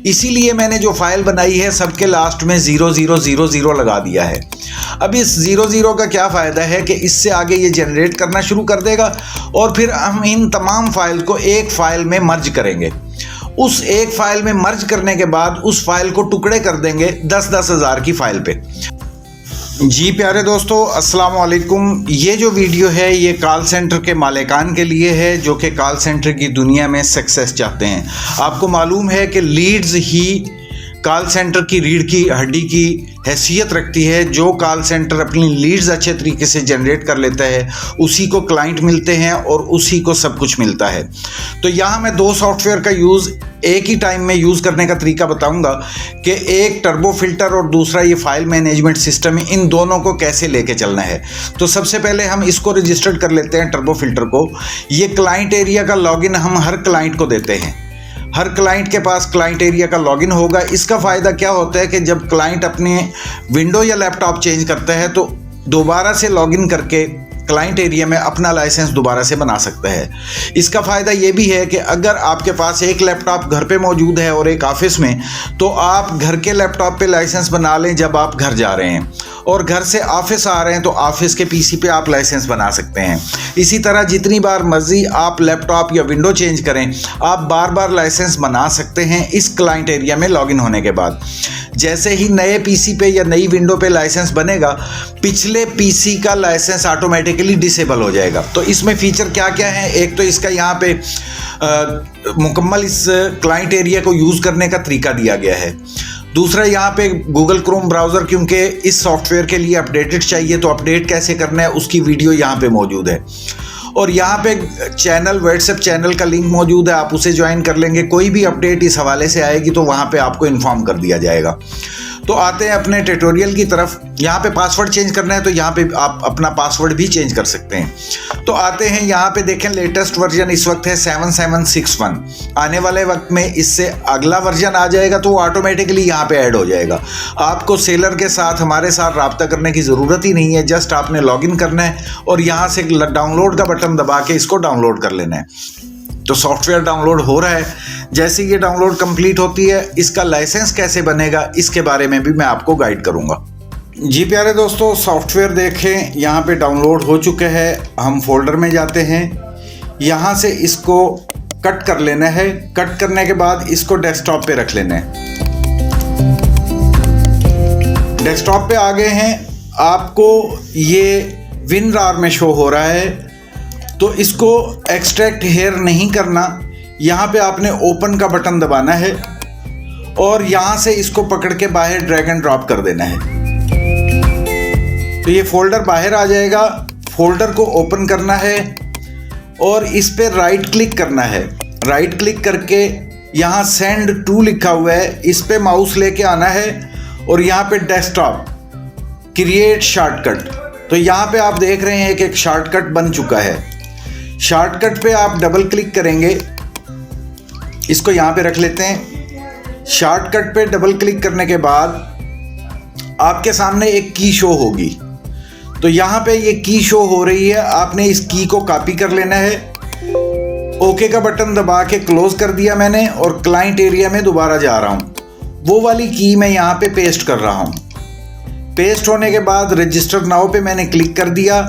इसीलिए मैंने जो फाइल बनाई है सबके लास्ट में 0000 लगा दिया है। अब इस 00 का क्या फ़ायदा है कि इससे आगे ये जनरेट करना शुरू कर देगा और फिर हम इन तमाम फाइल को एक फ़ाइल में मर्ज करेंगे। उस एक फ़ाइल में मर्ज करने के बाद उस फाइल को टुकड़े कर देंगे 10-10 हज़ार की फ़ाइल पे। जी प्यारे दोस्तों, अस्सलाम वालेकुम। ये जो वीडियो है ये कॉल सेंटर के मालिकान के लिए है जो कि कॉल सेंटर की दुनिया में सक्सेस चाहते हैं। आपको मालूम है कि लीड्स ही कॉल सेंटर की रीढ़ की हड्डी की हैसियत रखती है। जो कॉल सेंटर अपनी लीड्स अच्छे तरीके से जनरेट कर लेता है उसी को क्लाइंट मिलते हैं और उसी को सब कुछ मिलता है। तो यहाँ मैं 2 सॉफ्टवेयर का यूज़ एक ही टाइम में यूज़ करने का तरीका बताऊंगा कि एक टर्बो फिल्टर और दूसरा ये फाइल मैनेजमेंट सिस्टम है, इन दोनों को कैसे लेके चलना है। तो सबसे पहले हम इसको रजिस्टर्ड कर लेते हैं, टर्बो फिल्टर को। ये क्लाइंट एरिया का लॉगिन हम हर क्लाइंट को देते हैं। हर क्लाइंट के पास क्लाइंट एरिया का लॉगिन होगा। इसका फ़ायदा क्या होता है कि जब क्लाइंट अपने विंडो या लैपटॉप चेंज करता है तो दोबारा से लॉगिन करके क्लाइंट एरिया में अपना लाइसेंस दोबारा से बना सकता है। इसका फ़ायदा ये भी है कि अगर आपके पास एक लैपटॉप घर पे मौजूद है और एक ऑफिस में, तो आप घर के लैपटॉप पे लाइसेंस बना लें जब आप घर जा रहे हैं, और घर से ऑफिस आ रहे हैं तो ऑफिस के पीसी पे आप लाइसेंस बना सकते हैं। इसी तरह जितनी बार मर्जी आप लैपटॉप या विंडो चेंज करें, आप बार बार लाइसेंस बना सकते हैं इस क्लाइंट एरिया में लॉगिन होने के बाद। जैसे ही नए पीसी पे या नई विंडो पे लाइसेंस बनेगा, पिछले पीसी का लाइसेंस ऑटोमेटिकली डिसेबल हो जाएगा। तो इसमें फीचर क्या क्या है? एक तो इसका यहाँ पे मुकम्मल इस क्लाइंट एरिया को यूज़ करने का तरीका दिया गया है। दूसरा, यहाँ पे गूगल क्रोम ब्राउज़र क्योंकि इस सॉफ्टवेयर के लिए अपडेटेड चाहिए, तो अपडेट कैसे करना है उसकी वीडियो यहाँ पे मौजूद है। और यहाँ पे चैनल, व्हाट्सएप चैनल का लिंक मौजूद है, आप उसे ज्वाइन कर लेंगे। कोई भी अपडेट इस हवाले से आएगी तो वहाँ पे आपको इन्फॉर्म कर दिया जाएगा। तो आते हैं अपने ट्यूटोरियल की तरफ। यहाँ पे पासवर्ड चेंज करना है तो यहाँ पे आप अपना पासवर्ड भी चेंज कर सकते हैं। तो आते हैं यहाँ पे, देखें लेटेस्ट वर्जन इस वक्त है 7761। आने वाले वक्त में इससे अगला वर्जन आ जाएगा तो वो ऑटोमेटिकली यहाँ पे ऐड हो जाएगा। आपको सेलर के साथ, हमारे साथ रब्ता करने की ज़रूरत ही नहीं है। जस्ट आपने लॉगिन करना है और यहाँ से डाउनलोड का बटन दबा के इसको डाउनलोड कर लेना है। तो सॉफ्टवेयर डाउनलोड हो रहा है। जैसे ये डाउनलोड कंप्लीट होती है, इसका लाइसेंस कैसे बनेगा इसके बारे में भी मैं आपको गाइड करूंगा। जी प्यारे दोस्तों, सॉफ्टवेयर देखें यहाँ पे डाउनलोड हो चुके हैं। हम फोल्डर में जाते हैं, यहाँ से इसको कट कर लेना है। कट करने के बाद इसको डेस्कटॉप पे रख लेना है। डेस्कटॉप पे आ गए हैं, आपको ये WinRAR में शो हो रहा है। तो इसको एक्सट्रैक्ट हेयर नहीं करना, यहाँ पे आपने ओपन का बटन दबाना है और यहाँ से इसको पकड़ के बाहर ड्रैग एंड ड्रॉप कर देना है। तो ये फोल्डर बाहर आ जाएगा। फोल्डर को ओपन करना है और इस पे राइट क्लिक करना है। राइट क्लिक करके यहाँ सेंड टू लिखा हुआ है, इस पे माउस लेके आना है और यहाँ पे डेस्कटॉप क्रिएट शॉर्टकट। तो यहाँ पे आप देख रहे हैं कि एक शॉर्टकट बन चुका है। शॉर्टकट पे आप डबल क्लिक करेंगे, इसको यहाँ पे रख लेते हैं। शॉर्टकट पे डबल क्लिक करने के बाद आपके सामने एक की शो होगी। तो यहाँ पे ये की शो हो रही है, आपने इस की को कॉपी कर लेना है। ओके का बटन दबा के क्लोज कर दिया मैंने और क्लाइंट एरिया में दोबारा जा रहा हूँ। वो वाली की मैं यहाँ पे पेस्ट कर रहा हूँ। पेस्ट होने के बाद रजिस्टर नाउ पे मैंने क्लिक कर दिया।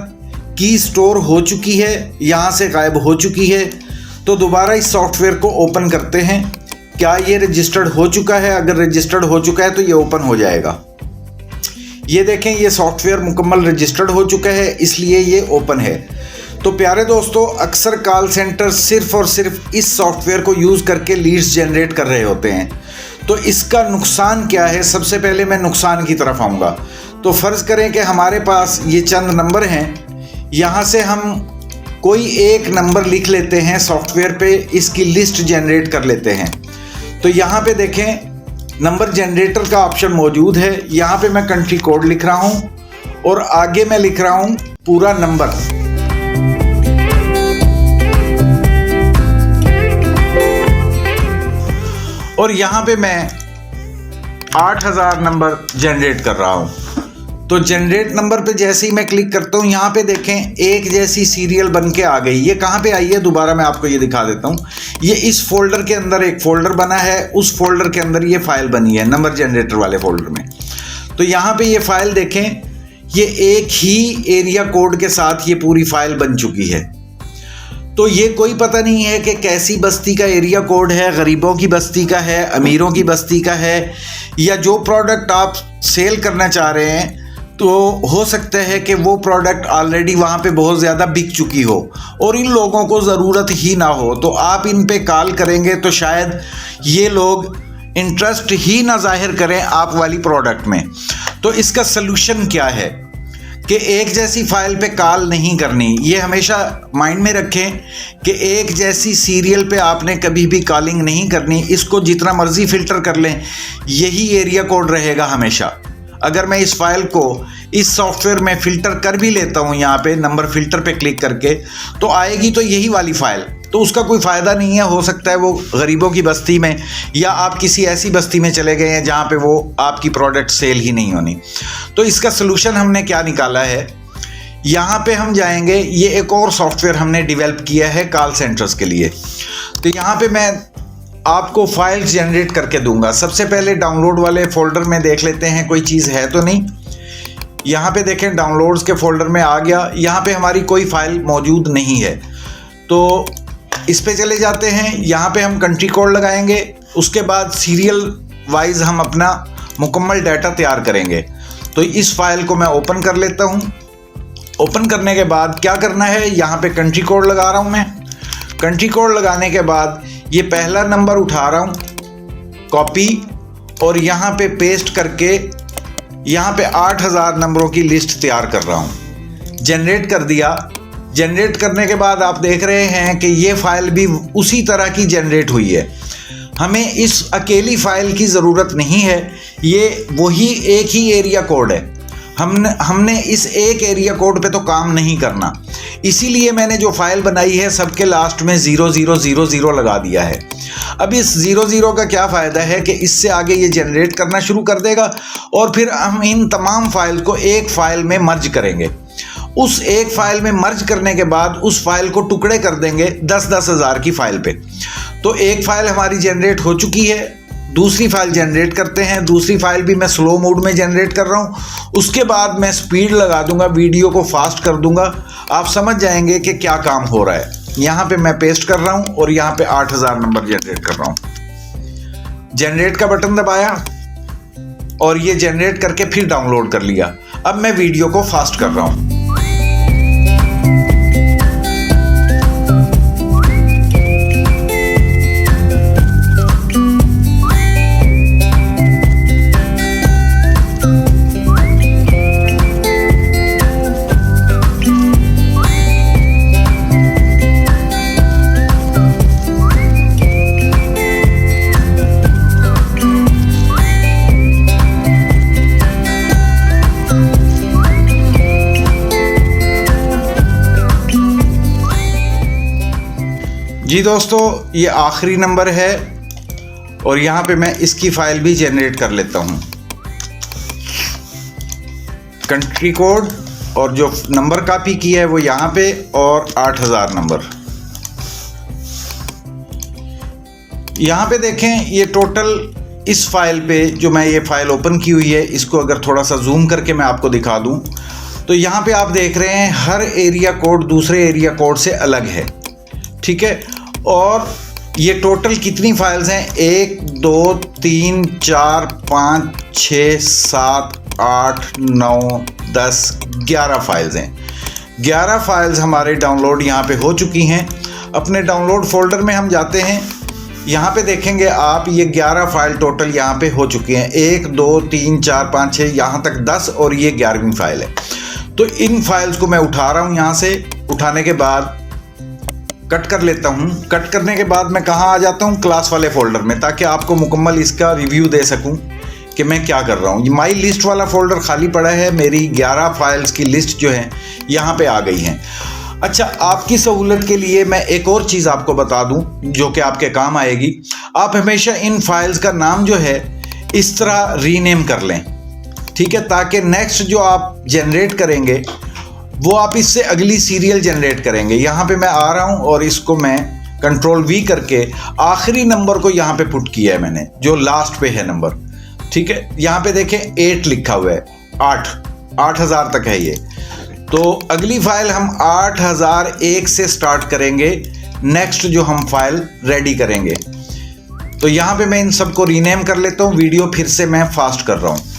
की स्टोर हो चुकी है, यहाँ से गायब हो चुकी है। तो दोबारा इस सॉफ्टवेयर को ओपन करते हैं। क्या ये रजिस्टर्ड हो चुका है? अगर रजिस्टर्ड हो चुका है तो ये ओपन हो जाएगा। ये देखें, ये सॉफ्टवेयर मुकम्मल रजिस्टर्ड हो चुका है, इसलिए ये ओपन है। तो प्यारे दोस्तों, अक्सर कॉल सेंटर सिर्फ और सिर्फ इस सॉफ्टवेयर को यूज़ करके लीड्स जनरेट कर रहे होते हैं। तो इसका नुकसान क्या है? सबसे पहले मैं नुकसान की तरफ आऊँगा। तो फ़र्ज़ करें कि हमारे पास ये चंद नंबर हैं, यहाँ से हम कोई एक नंबर लिख लेते हैं सॉफ्टवेयर पे, इसकी लिस्ट जनरेट कर लेते हैं। तो यहाँ पे देखें, नंबर जनरेटर का ऑप्शन मौजूद है। यहाँ पे मैं कंट्री कोड लिख रहा हूँ और आगे मैं लिख रहा हूँ पूरा नंबर। और यहाँ पे मैं 8000 नंबर जनरेट कर रहा हूँ। तो जनरेट नंबर पे जैसे ही मैं क्लिक करता हूँ, यहाँ पे देखें एक जैसी सीरियल बन के आ गई। ये कहाँ पे आई है, दोबारा मैं आपको ये दिखा देता हूँ। ये इस फोल्डर के अंदर एक फोल्डर बना है, उस फोल्डर के अंदर ये फाइल बनी है नंबर जनरेटर वाले फोल्डर में। तो यहाँ पे ये फाइल देखें, ये एक ही एरिया कोड के साथ ये पूरी फाइल बन चुकी है। तो ये कोई पता नहीं है कि कैसी बस्ती का एरिया कोड है, गरीबों की बस्ती का है, अमीरों की बस्ती का है, या जो प्रोडक्ट आप सेल करना चाह रहे हैं तो हो सकता है कि वो प्रोडक्ट ऑलरेडी वहाँ पे बहुत ज़्यादा बिक चुकी हो और इन लोगों को ज़रूरत ही ना हो। तो आप इन पे कॉल करेंगे तो शायद ये लोग इंटरेस्ट ही ना जाहिर करें आप वाली प्रोडक्ट में। तो इसका सलूशन क्या है कि एक जैसी फाइल पे कॉल नहीं करनी। ये हमेशा माइंड में रखें कि एक जैसी सीरियल पे आपने कभी भी कॉलिंग नहीं करनी। इसको जितना मर्जी फ़िल्टर कर लें, यही एरिया कोड रहेगा हमेशा। अगर मैं इस फाइल को इस सॉफ्टवेयर में फ़िल्टर कर भी लेता हूँ, यहाँ पे नंबर फ़िल्टर पे क्लिक करके, तो आएगी तो यही वाली फ़ाइल। तो उसका कोई फ़ायदा नहीं है। हो सकता है वो गरीबों की बस्ती में, या आप किसी ऐसी बस्ती में चले गए हैं जहाँ पे वो आपकी प्रोडक्ट सेल ही नहीं होनी। तो इसका सलूशन हमने क्या निकाला है, यहाँ पे हम जाएंगे। ये एक और सॉफ्टवेयर हमने डेवलप किया है कॉल सेंटर्स के लिए। तो यहाँ पे मैं आपको फाइल्स जनरेट करके दूंगा। सबसे पहले डाउनलोड वाले फोल्डर में देख लेते हैं कोई चीज़ है तो नहीं। यहाँ पे देखें डाउनलोड्स के फोल्डर में आ गया। यहाँ पे हमारी कोई फाइल मौजूद नहीं है, तो इस पे चले जाते हैं। यहाँ पे हम कंट्री कोड लगाएंगे, उसके बाद सीरियल वाइज हम अपना मुकम्मल डाटा तैयार करेंगे। तो इस फाइल को मैं ओपन कर लेता हूँ। ओपन करने के बाद क्या करना है, यहाँ पे कंट्री कोड लगा रहा हूँ मैं। कंट्री कोड लगाने के बाद ये पहला नंबर उठा रहा हूँ, कॉपी, और यहाँ पे पेस्ट करके यहाँ पे 8000 नंबरों की लिस्ट तैयार कर रहा हूँ। जनरेट कर दिया। जनरेट करने के बाद आप देख रहे हैं कि ये फाइल भी उसी तरह की जनरेट हुई है। हमें इस अकेली फाइल की ज़रूरत नहीं है, ये वही एक ही एरिया कोड है। हमने इस एक एरिया कोड पे तो काम नहीं करना, इसीलिए मैंने जो फाइल बनाई है सबके लास्ट में 0000 लगा दिया है। अब इस 00 का क्या फ़ायदा है कि इससे आगे ये जनरेट करना शुरू कर देगा और फिर हम इन तमाम फाइल को एक फ़ाइल में मर्ज करेंगे। उस एक फ़ाइल में मर्ज करने के बाद उस फाइल को टुकड़े कर देंगे 10-10 हज़ार की फ़ाइल पे। तो एक फ़ाइल हमारी जनरेट हो चुकी है, दूसरी फाइल जनरेट करते हैं। दूसरी फाइल भी मैं स्लो मोड में जनरेट कर रहा हूँ। उसके बाद मैं स्पीड लगा दूंगा, वीडियो को फास्ट कर दूंगा, आप समझ जाएंगे कि क्या काम हो रहा है। यहाँ पे मैं पेस्ट कर रहा हूँ और यहाँ पे 8000 नंबर जनरेट कर रहा हूँ। जनरेट का बटन दबाया और ये जनरेट करके फिर डाउनलोड कर लिया। अब मैं वीडियो को फास्ट कर रहा हूँ। जी दोस्तों, ये आखिरी नंबर है और यहाँ पे मैं इसकी फाइल भी जनरेट कर लेता हूँ। कंट्री कोड और जो नंबर कॉपी की है वो यहाँ पे, और 8000 नंबर यहाँ पे देखें। ये टोटल इस फाइल पे जो मैं ये फाइल ओपन की हुई है, इसको अगर थोड़ा सा जूम करके मैं आपको दिखा दूँ तो यहाँ पे आप देख रहे हैं हर एरिया कोड दूसरे एरिया कोड से अलग है, ठीक है। और ये टोटल कितनी फाइल्स हैं, 1 2 3 4 5 6 7 8 9 10 11 फाइल्स हैं। 11 फाइल्स हमारे डाउनलोड यहाँ पे हो चुकी हैं। अपने डाउनलोड फोल्डर में हम जाते हैं, यहाँ पे देखेंगे आप ये 11 फाइल टोटल यहाँ पे हो चुकी हैं। 1 2 3 4 5 6 यहाँ तक 10 और ये 11वीं फाइल है। तो इन फाइल्स को मैं उठा रहा हूँ। यहाँ से उठाने के बाद कट कर लेता हूँ। कट करने के बाद मैं कहाँ आ जाता हूँ, क्लास वाले फोल्डर में, ताकि आपको मुकम्मल इसका रिव्यू दे सकूँ कि मैं क्या कर रहा हूँ। ये माई लिस्ट वाला फोल्डर खाली पड़ा है, मेरी 11 फाइल्स की लिस्ट जो है यहाँ पे आ गई हैं। अच्छा, आपकी सहूलत के लिए मैं एक और चीज़ आपको बता दूँ जो कि आपके काम आएगी। आप हमेशा इन फाइल्स का नाम जो है इस तरह रीनेम कर लें, ठीक है, ताकि नेक्स्ट जो आप जनरेट करेंगे वो आप इससे अगली सीरियल जनरेट करेंगे। यहाँ पे मैं आ रहा हूँ और इसको मैं कंट्रोल V करके आखिरी नंबर को यहाँ पे पुट किया है मैंने, जो लास्ट पे है नंबर। ठीक है, यहाँ पे देखें 8 लिखा हुआ है, 8000 तक है ये। तो अगली फाइल हम 8001 से स्टार्ट करेंगे, नेक्स्ट जो हम फाइल रेडी करेंगे। तो यहाँ पे मैं इन सबको रीनेम कर लेता हूँ, वीडियो फिर से मैं फास्ट कर रहा हूँ।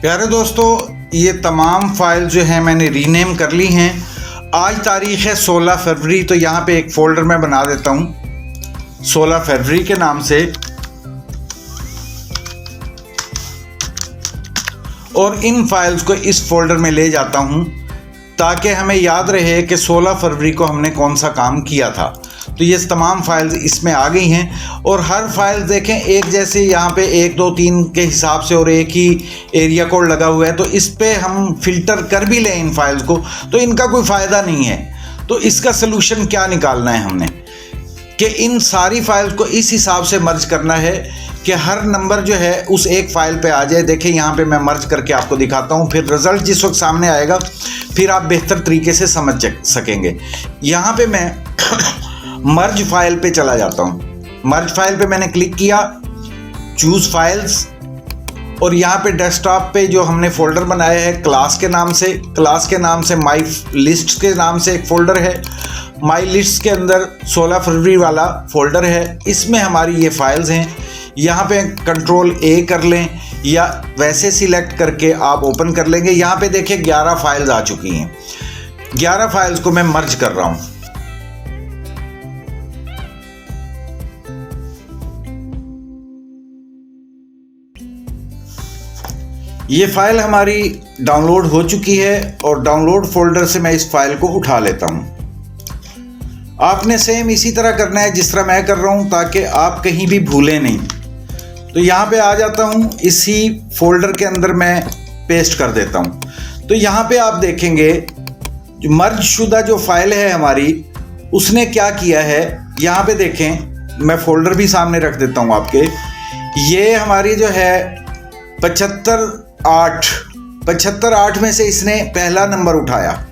प्यारे दोस्तों, ये तमाम फाइल जो है मैंने रीनेम कर ली हैं। आज तारीख़ है 16 फरवरी, तो यहाँ पे एक फ़ोल्डर मैं बना देता हूँ 16 फरवरी के नाम से, और इन फाइल्स को इस फोल्डर में ले जाता हूँ ताकि हमें याद रहे कि 16 फरवरी को हमने कौन सा काम किया था। तो ये तमाम फाइल्स इसमें आ गई हैं, और हर फाइल देखें एक जैसे यहाँ पे 1 2 3 के हिसाब से और एक ही एरिया कोड लगा हुआ है। तो इस पे हम फिल्टर कर भी लें इन फाइल्स को तो इनका कोई फ़ायदा नहीं है। तो इसका सलूशन क्या निकालना है हमने कि इन सारी फाइल्स को इस हिसाब से मर्ज करना है कि हर नंबर जो है उस एक फ़ाइल पे आ जाए। देखिए यहाँ पे मैं मर्ज करके आपको दिखाता हूँ, फिर रिज़ल्ट जिस वक्त सामने आएगा फिर आप बेहतर तरीके से समझ सकेंगे। यहाँ पे मैं मर्ज फाइल पे चला जाता हूँ। मर्ज फाइल पे मैंने क्लिक किया, चूज़ फाइल्स, और यहाँ पे डेस्कटॉप पे जो हमने फ़ोल्डर बनाया है क्लास के नाम से माई लिस्ट के नाम से एक फ़ोल्डर है। माई लिस्ट के अंदर 16 फरवरी वाला फ़ोल्डर है, इसमें हमारी ये फाइल्स हैं। यहाँ पे कंट्रोल A कर लें या वैसे सिलेक्ट करके आप ओपन कर लेंगे। यहाँ पे देखिए 11 फाइल्स आ चुकी हैं। 11 फाइल्स को मैं मर्ज कर रहा हूँ। ये फाइल हमारी डाउनलोड हो चुकी है और डाउनलोड फोल्डर से मैं इस फाइल को उठा लेता हूँ। आपने सेम इसी तरह करना है जिस तरह मैं कर रहा हूँ ताकि आप कहीं भी भूलें नहीं। तो यहाँ पे आ जाता हूँ, इसी फोल्डर के अंदर मैं पेस्ट कर देता हूँ। तो यहाँ पे आप देखेंगे जो मर्ज शुदा जो फाइल है हमारी, उसने क्या किया है। यहाँ पे देखें, मैं फोल्डर भी सामने रख देता हूँ आपके। ये हमारी जो है 75.8 में से इसने पहला नंबर उठाया।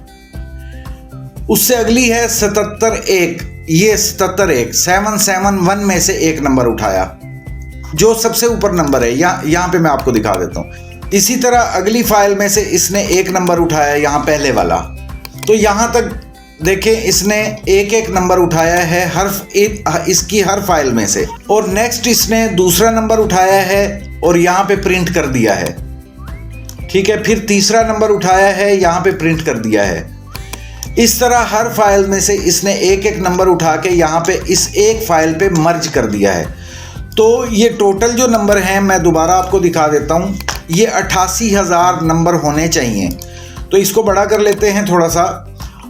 उससे अगली है 77.1, ये 771 में से एक नंबर उठाया, जो सबसे ऊपर नंबर है। यहाँ पे मैं आपको दिखा देता हूँ। इसी तरह अगली फाइल में से इसने एक नंबर उठाया, यहाँ पहले वाला। तो यहाँ तक देखें इसने एक नंबर उठाया है इसकी हर फाइल में से, और नेक्स्ट इसने दूसरा नंबर उठाया है और यहाँ पे प्रिंट कर दिया है। ठीक है, फिर तीसरा नंबर उठाया है, यहाँ पे प्रिंट कर दिया है। इस तरह हर फाइल में से इसने एक नंबर उठा के यहाँ पे इस एक फाइल पे मर्ज कर दिया है। तो ये टोटल जो नंबर हैं मैं दोबारा आपको दिखा देता हूँ, ये 88,000 नंबर होने चाहिए। तो इसको बड़ा कर लेते हैं थोड़ा सा,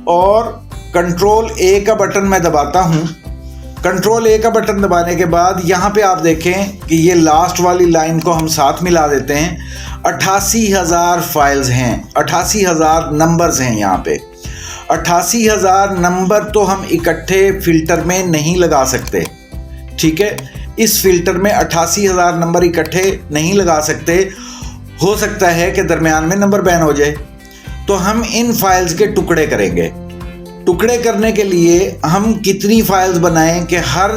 और कंट्रोल A का बटन मैं दबाता हूँ। कंट्रोल A का बटन दबाने के बाद यहाँ पे आप देखें कि ये लास्ट वाली लाइन को हम साथ मिला देते हैं। 88,000 फाइल्स हैं, 88,000 नंबर्स हैं यहाँ पे। 88,000 नंबर तो हम इकट्ठे फ़िल्टर में नहीं लगा सकते। ठीक है, इस फिल्टर में 88,000 नंबर इकट्ठे नहीं लगा सकते। हो सकता है कि दरमियान में नंबर बैन हो जाए। तो हम इन फाइल्स के टुकड़े करेंगे। टुकड़े करने के लिए हम कितनी फाइल्स बनाएं कि हर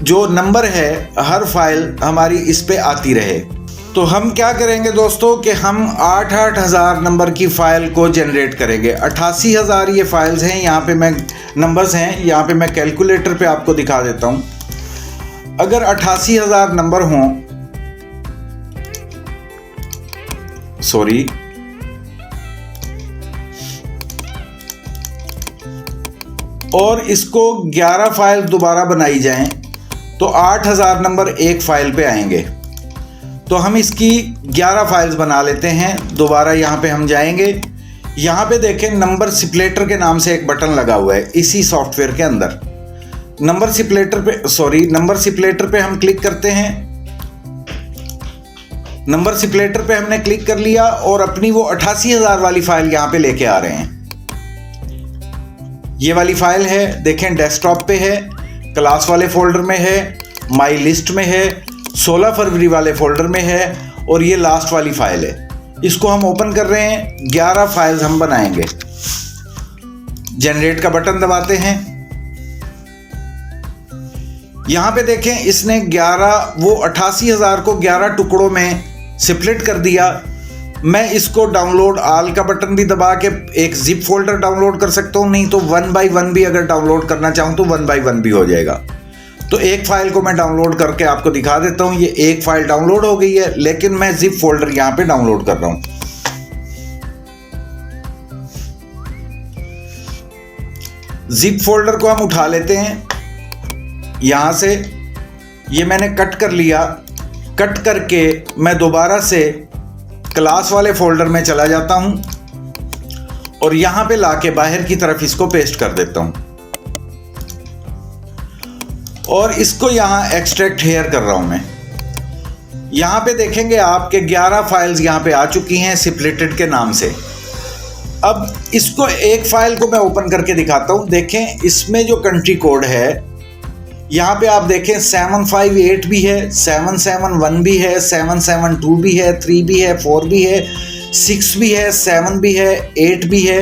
जो नंबर है हर फाइल हमारी इस पे आती रहे। तो हम क्या करेंगे दोस्तों कि हम 8,000 नंबर की फ़ाइल को जनरेट करेंगे। 88,000 ये फाइल्स हैं, यहाँ पे मैं नंबर्स हैं, यहाँ पे मैं कैलकुलेटर पे आपको दिखा देता हूँ। अगर 88,000 नंबर हों, सॉरी, और इसको 11 फाइल दोबारा बनाई जाएं तो 8,000 नंबर एक फ़ाइल पे आएंगे। तो हम इसकी 11 फाइल्स बना लेते हैं। दोबारा यहाँ पे हम जाएंगे, यहाँ पे देखें नंबर सिपलेटर के नाम से एक बटन लगा हुआ है इसी सॉफ्टवेयर के अंदर। नंबर सिपलेटर पे हम क्लिक करते हैं। नंबर सिपलेटर पे हमने क्लिक कर लिया और अपनी वो 88,000 वाली फाइल यहाँ पे लेके आ रहे हैं। ये वाली फाइल है, देखें डेस्कटॉप पे है, क्लास वाले फोल्डर में है, माई लिस्ट में है, 16 फरवरी वाले फोल्डर में है और ये लास्ट वाली फाइल है। इसको हम ओपन कर रहे हैं। 11 फाइल्स हम बनाएंगे। जनरेट का बटन दबाते हैं। यहां पे देखें इसने 88,000 को 11 टुकड़ों में स्प्लिट कर दिया। मैं इसको डाउनलोड ऑल का बटन भी दबा के एक जिप फोल्डर डाउनलोड कर सकता हूं, नहीं तो 1 बाय 1 भी अगर डाउनलोड करना चाहूं तो 1 बाय 1 भी हो जाएगा। तो एक फाइल को मैं डाउनलोड करके आपको दिखा देता हूं। ये एक फाइल डाउनलोड हो गई है, लेकिन मैं जिप फोल्डर यहां पे डाउनलोड कर रहा हूं। जिप फोल्डर को हम उठा लेते हैं यहां से। ये मैंने कट कर लिया। कट करके मैं दोबारा से क्लास वाले फोल्डर में चला जाता हूं और यहां पे लाके बाहर की तरफ इसको पेस्ट कर देता हूं और इसको यहां एक्सट्रैक्ट हेयर कर रहा हूं मैं। यहां पे देखेंगे आपके 11 फाइल्स यहां पे आ चुकी हैं स्प्लिटेड के नाम से। अब इसको एक फाइल को मैं ओपन करके दिखाता हूं। देखें इसमें जो कंट्री कोड है, यहाँ पे आप देखें 758 भी है, 771 भी है, 772 भी है, 3 भी है, 4 भी है, 6 भी है, 7 भी है, 8 भी है,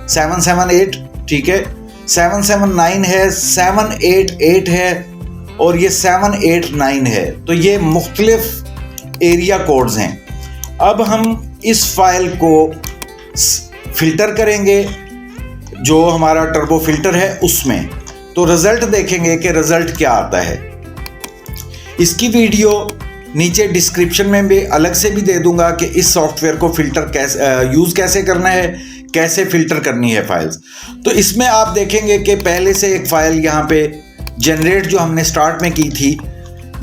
778 ठीक है, 779 है, 788 है और ये 789 है। तो ये मुख्तलिफ एरिया कोड्स हैं। अब हम इस फाइल को फिल्टर करेंगे जो हमारा टर्बो फिल्टर है उसमें। तो रिजल्ट देखेंगे कि रिजल्ट क्या आता है। इसकी वीडियो नीचे डिस्क्रिप्शन में भी अलग से भी दे दूंगा कि इस सॉफ्टवेयर को फिल्टर यूज़ कैसे करना है, कैसे फिल्टर करनी है फाइल्स। तो इसमें आप देखेंगे कि पहले से एक फाइल यहाँ पे जनरेट जो हमने स्टार्ट में की थी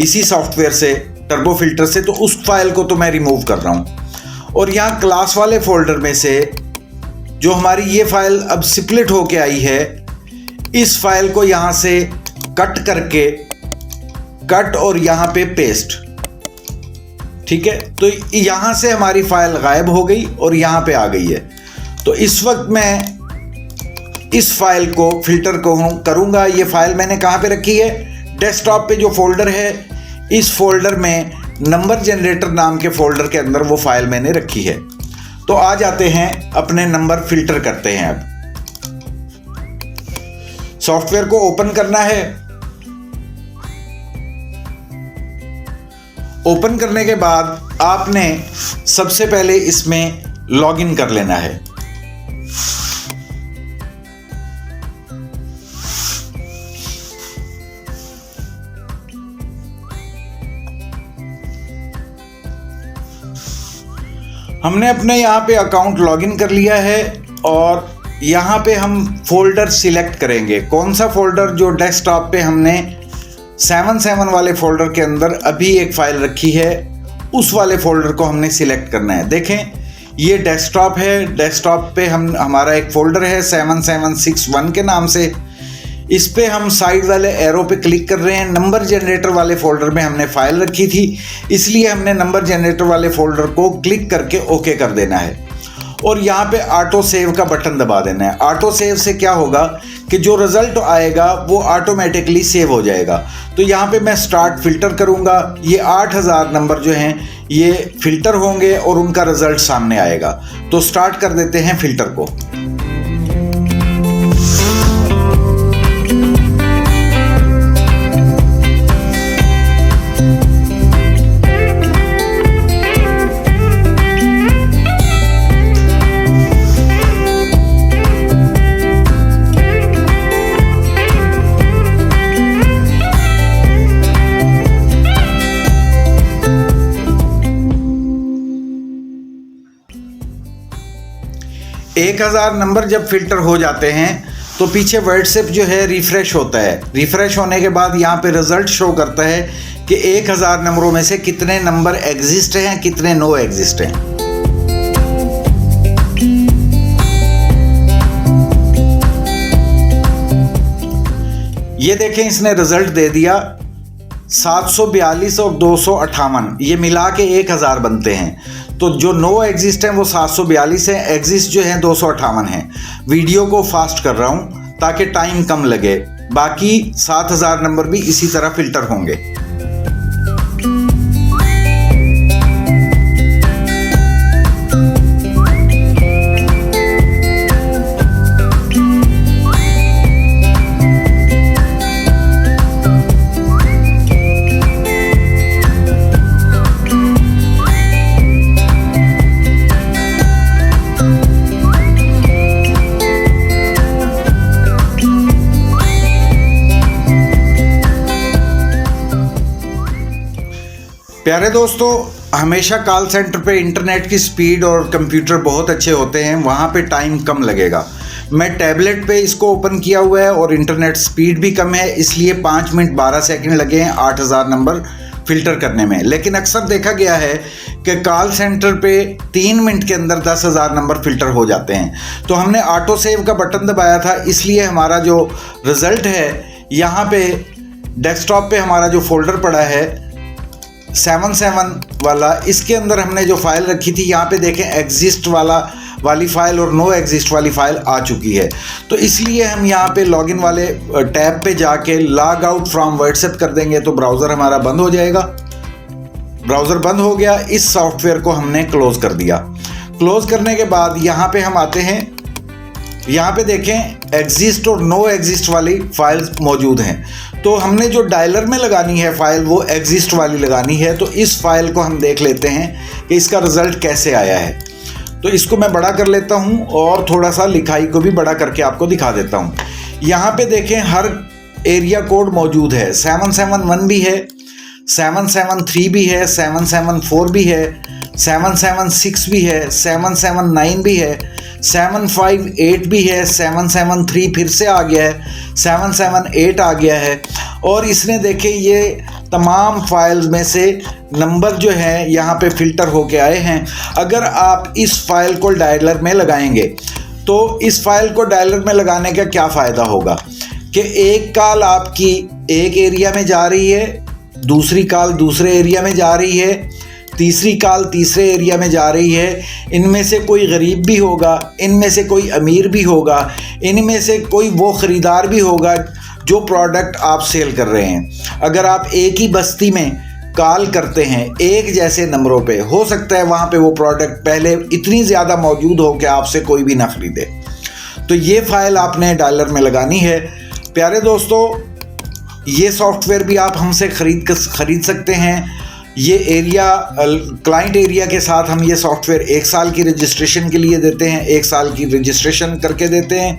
इसी सॉफ्टवेयर से, टर्बो फिल्टर से, तो उस फाइल को तो मैं रिमूव कर रहा हूँ। और यहाँ क्लास वाले फोल्डर में से जो हमारी ये फाइल अब स्प्लिट होके आई है, इस फाइल को यहां से कट करके कट और यहां पे पेस्ट, ठीक है। तो यहां से हमारी फाइल गायब हो गई और यहां पे आ गई है। तो इस वक्त मैं इस फाइल को फिल्टर करूंगा। ये फाइल मैंने कहां पे रखी है, डेस्कटॉप पे जो फोल्डर है, इस फोल्डर में नंबर जनरेटर नाम के फोल्डर के अंदर वो फाइल मैंने रखी है। तो आ जाते हैं अपने नंबर फिल्टर करते हैं। अब सॉफ्टवेयर को ओपन करना है। ओपन करने के बाद आपने सबसे पहले इसमें लॉगिन कर लेना है। हमने अपने यहाँ पे अकाउंट लॉगिन कर लिया है और यहाँ पे हम फोल्डर सिलेक्ट करेंगे। कौन सा फोल्डर, जो डेस्कटॉप पे हमने 77 वाले फोल्डर के अंदर अभी एक फाइल रखी है, उस वाले फोल्डर को हमने सिलेक्ट करना है। देखें ये डेस्कटॉप है। डेस्कटॉप पे हमारा एक फोल्डर है 7761 के नाम से। इस पे हम साइड वाले एरो पे क्लिक कर रहे हैं। नंबर जनरेटर वाले फोल्डर में हमने फाइल रखी थी, इसलिए हमने नंबर जनरेटर वाले फोल्डर को क्लिक करके ओके कर देना है और यहाँ पे ऑटो सेव का बटन दबा देना है। ऑटो सेव से क्या होगा कि जो रिजल्ट आएगा वो ऑटोमेटिकली सेव हो जाएगा। तो यहाँ पे मैं स्टार्ट फिल्टर करूँगा। ये 8000 नंबर जो हैं ये फिल्टर होंगे और उनका रिजल्ट सामने आएगा। तो स्टार्ट कर देते हैं फिल्टर को। एक 1000 नंबर जब फिल्टर हो जाते हैं तो पीछे व्हाट्सएप जो है रिफ्रेश होता है। रिफ्रेश होने के बाद यहाँ पे रिजल्ट शो करता है कि 1000 नंबरों में से कितने नंबर एग्जिस्ट हैं, कितने नो एग्जिस्ट हैं। ये देखें इसने रिजल्ट दे दिया 742 और 258, ये मिला के 1000 बनते हैं। तो जो नो एग्जिस्ट है वो 742 है, एग्जिस्ट जो है 258 है। वीडियो को फास्ट कर रहा हूँ ताकि टाइम कम लगे, बाकी 7000 नंबर भी इसी तरह फिल्टर होंगे। प्यारे दोस्तों, हमेशा कॉल सेंटर पे इंटरनेट की स्पीड और कंप्यूटर बहुत अच्छे होते हैं, वहाँ पे टाइम कम लगेगा। मैं टैबलेट पे इसको ओपन किया हुआ है और इंटरनेट स्पीड भी कम है, इसलिए 5 मिनट 12 सेकंड लगे हैं 8000 नंबर फ़िल्टर करने में। लेकिन अक्सर देखा गया है कि कॉल सेंटर पे 3 मिनट के अंदर 10,000 नंबर फ़िल्टर हो जाते हैं। तो हमने ऑटो सेव का बटन दबाया था, इसलिए हमारा जो रिज़ल्ट है यहाँ पे डेस्कटॉप पे हमारा जो फोल्डर पड़ा है 77 वाला, इसके अंदर हमने जो फाइल रखी थी यहाँ पे देखें एग्जिस्ट वाली फ़ाइल और नो एग्जिस्ट वाली फ़ाइल आ चुकी है। तो इसलिए हम यहाँ पे लॉगिन वाले टैब पे जाके लॉग आउट फ्रॉम व्हाट्सएप कर देंगे तो ब्राउज़र हमारा बंद हो जाएगा। ब्राउज़र बंद हो गया, इस सॉफ्टवेयर को हमने क्लोज़ कर दिया। क्लोज़ करने के बाद यहाँ पे हम आते हैं, यहाँ पे देखें एग्जिस्ट और नो एग्जिस्ट वाली फाइल्स मौजूद हैं। तो हमने जो डायलर में लगानी है फ़ाइल वो एग्जिस्ट वाली लगानी है। तो इस फाइल को हम देख लेते हैं कि इसका रिज़ल्ट कैसे आया है। तो इसको मैं बड़ा कर लेता हूँ और थोड़ा सा लिखाई को भी बड़ा करके आपको दिखा देता हूँ। यहाँ पे देखें हर एरिया कोड मौजूद है, 771 भी है, 773 भी है, 774 भी है, 776 भी है, 779 भी है, 758 भी है, 773 फिर से आ गया है, 778 आ गया है। और इसने देखे ये तमाम फाइल्स में से नंबर जो है यहाँ पे फ़िल्टर होके आए हैं। अगर आप इस फाइल को डायलर में लगाएंगे तो इस फाइल को डायलर में लगाने का क्या फ़ायदा होगा कि एक कॉल आपकी एक एरिया में जा रही है, दूसरी कॉल दूसरे एरिया में जा रही है, तीसरी कॉल तीसरे एरिया में जा रही है। इनमें से कोई गरीब भी होगा, इनमें से कोई अमीर भी होगा, इनमें से कोई वो ख़रीदार भी होगा जो प्रोडक्ट आप सेल कर रहे हैं। अगर आप एक ही बस्ती में कॉल करते हैं एक जैसे नंबरों पे, हो सकता है वहाँ पे वो प्रोडक्ट पहले इतनी ज़्यादा मौजूद हो कि आपसे कोई भी ना ख़रीदे। तो ये फ़ाइल आपने डायलर में लगानी है। प्यारे दोस्तों, ये सॉफ्टवेयर भी आप हमसे ख़रीद सकते हैं। ये एरिया क्लाइंट एरिया के साथ हम ये सॉफ्टवेयर 1 साल की रजिस्ट्रेशन के लिए देते हैं, 1 साल की रजिस्ट्रेशन करके देते हैं।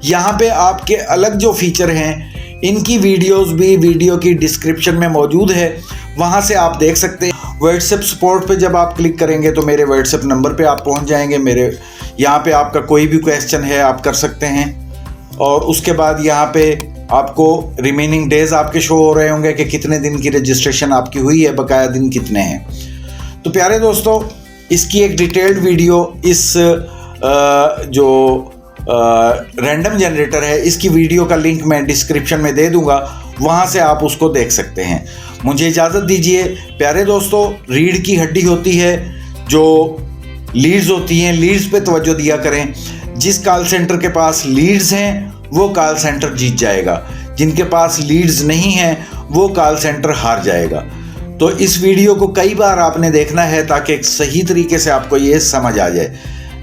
यहाँ पे आपके अलग जो फीचर हैं इनकी वीडियोस भी वीडियो की डिस्क्रिप्शन में मौजूद है, वहाँ से आप देख सकते हैं। व्हाट्सएप सपोर्ट पे जब आप क्लिक करेंगे तो मेरे व्हाट्सएप नंबर पे आप पहुँच जाएंगे। मेरे यहाँ पे आपका कोई भी क्वेश्चन है आप कर सकते हैं। और उसके बाद यहाँ पे आपको रिमेनिंग डेज़ आपके शो हो रहे होंगे कि कितने दिन की रजिस्ट्रेशन आपकी हुई है, बकाया दिन कितने हैं। तो प्यारे दोस्तों, इसकी एक डिटेल्ड वीडियो इस जो रैंडम जनरेटर है इसकी वीडियो का लिंक मैं डिस्क्रिप्शन में दे दूंगा, वहाँ से आप उसको देख सकते हैं। मुझे इजाज़त दीजिए। प्यारे दोस्तों, रीढ़ की हड्डी होती है, जो लीड्स होती हैं, लीड्स पे तवज्जो दिया करें। जिस कॉल सेंटर के पास लीड्स हैं वो कॉल सेंटर जीत जाएगा, जिनके पास लीड्स नहीं हैं वो कॉल सेंटर हार जाएगा। तो इस वीडियो को कई बार आपने देखना है ताकि एक सही तरीके से आपको ये समझ आ जाए।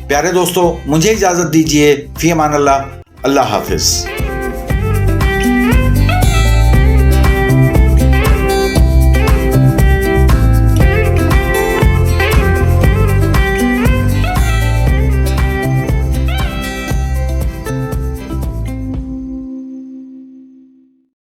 प्यारे दोस्तों, मुझे इजाज़त दीजिए। फ़ी अमान अल्लाह, अल्लाह हाफिज़।